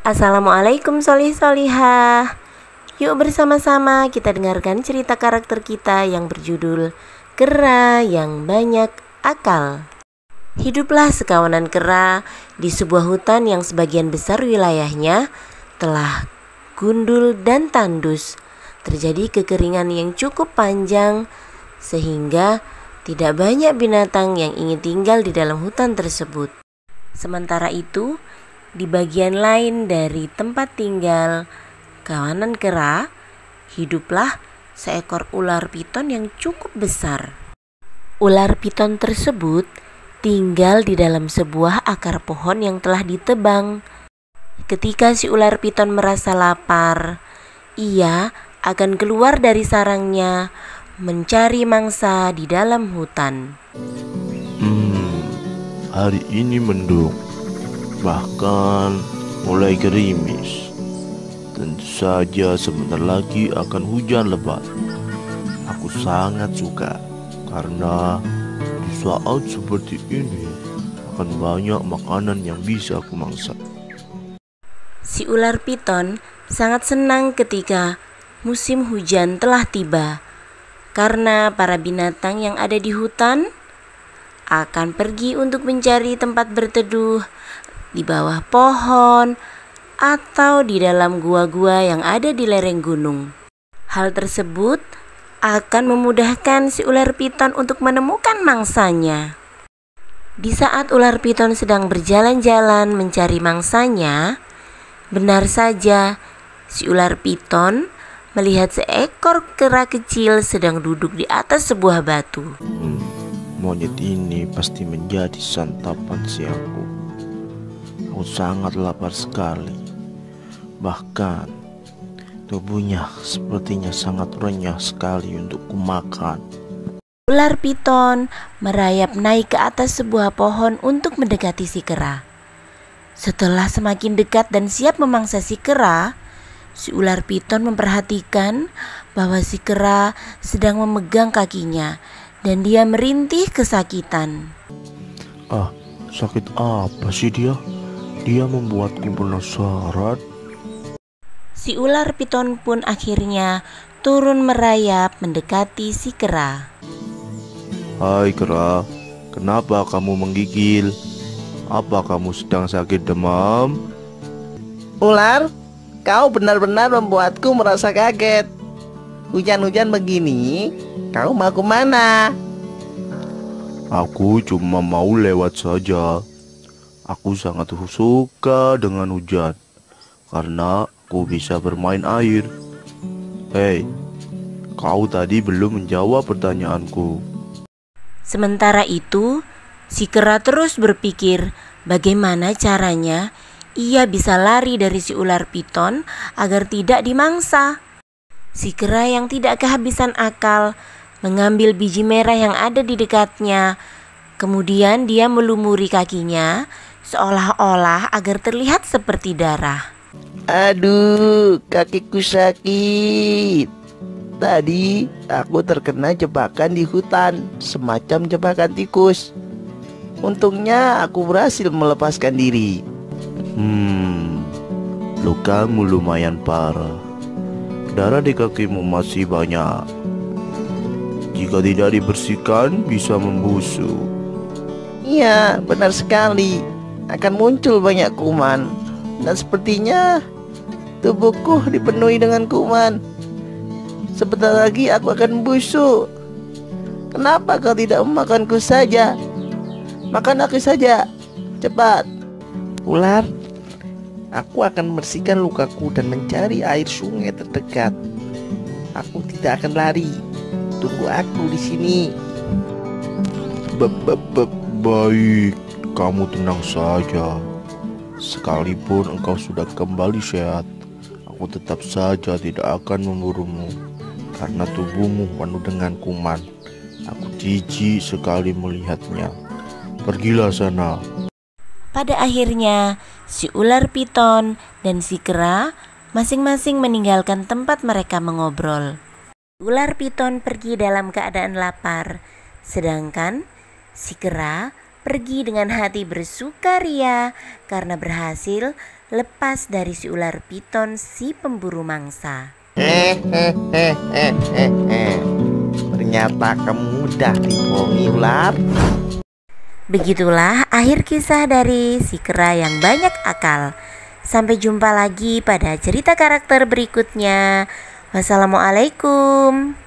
Assalamualaikum solih-solihah. Yuk bersama-sama kita dengarkan cerita karakter kita yang berjudul Kera yang Banyak Akal. Hiduplah sekawanan kera di sebuah hutan yang sebagian besar wilayahnya telah gundul dan tandus. Terjadi kekeringan yang cukup panjang sehingga tidak banyak binatang yang ingin tinggal di dalam hutan tersebut. Sementara itu, di bagian lain dari tempat tinggal kawanan kera, hiduplah seekor ular piton yang cukup besar. Ular piton tersebut tinggal di dalam sebuah akar pohon yang telah ditebang. Ketika si ular piton merasa lapar, ia akan keluar dari sarangnya mencari mangsa di dalam hutan. Hari ini mendung, bahkan mulai gerimis. Tentu saja sebentar lagi akan hujan lebat. Aku sangat suka karena di saat seperti ini akan banyak makanan yang bisa aku mangsa. Si ular piton sangat senang ketika musim hujan telah tiba, karena para binatang yang ada di hutan akan pergi untuk mencari tempat berteduh di bawah pohon atau di dalam gua-gua yang ada di lereng gunung. Hal tersebut akan memudahkan si ular piton untuk menemukan mangsanya. Di saat ular piton sedang berjalan-jalan mencari mangsanya, benar saja si ular piton melihat seekor kera kecil sedang duduk di atas sebuah batu. Monyet ini pasti menjadi santapan siangku. Aku sangat lapar sekali. Bahkan tubuhnya sepertinya sangat renyah sekali untuk kumakan. Ular piton merayap naik ke atas sebuah pohon untuk mendekati si kera. Setelah semakin dekat dan siap memangsa si kera, si ular piton memperhatikan bahwa si kera sedang memegang kakinya dan dia merintih kesakitan. Sakit apa sih dia? Dia membuatku penasaran. Si ular piton pun akhirnya turun merayap mendekati si kera. Hai kera, kenapa kamu menggigil? Apa kamu sedang sakit demam? Ular, kau benar-benar membuatku merasa kaget. Hujan-hujan begini, kau mau kemana? Aku cuma mau lewat saja. Aku sangat suka dengan hujan karena aku bisa bermain air. Hei, kau tadi belum menjawab pertanyaanku. Sementara itu, si kera terus berpikir bagaimana caranya ia bisa lari dari si ular piton agar tidak dimangsa. Si kera yang tidak kehabisan akal mengambil biji merah yang ada di dekatnya. Kemudian dia melumuri kakinya seolah-olah agar terlihat seperti darah. Aduh, kakiku sakit. Tadi aku terkena jebakan di hutan, semacam jebakan tikus. Untungnya aku berhasil melepaskan diri. Lukamu lumayan parah. Darah di kakimu masih banyak. Jika tidak dibersihkan bisa membusuk. Iya, benar sekali. Akan muncul banyak kuman. Dan sepertinya tubuhku dipenuhi dengan kuman. Sebentar lagi aku akan busuk. Kenapa kau tidak memakanku saja? Makan aku saja, cepat. Ular, aku akan membersihkan lukaku dan mencari air sungai terdekat. Aku tidak akan lari. Tunggu aku di sini. Baik, kamu tenang saja. Sekalipun engkau sudah kembali sehat, aku tetap saja tidak akan memburumu karena tubuhmu penuh dengan kuman. Aku jijik sekali melihatnya. Pergilah sana. Pada akhirnya, si ular piton dan si kera masing-masing meninggalkan tempat mereka mengobrol. Ular piton pergi dalam keadaan lapar, sedangkan si kera pergi dengan hati bersukaria karena berhasil lepas dari si ular piton si pemburu mangsa. Ternyata kamu mudah dibohongi ular. Begitulah akhir kisah dari si kera yang banyak akal. Sampai jumpa lagi pada cerita karakter berikutnya. Wassalamualaikum.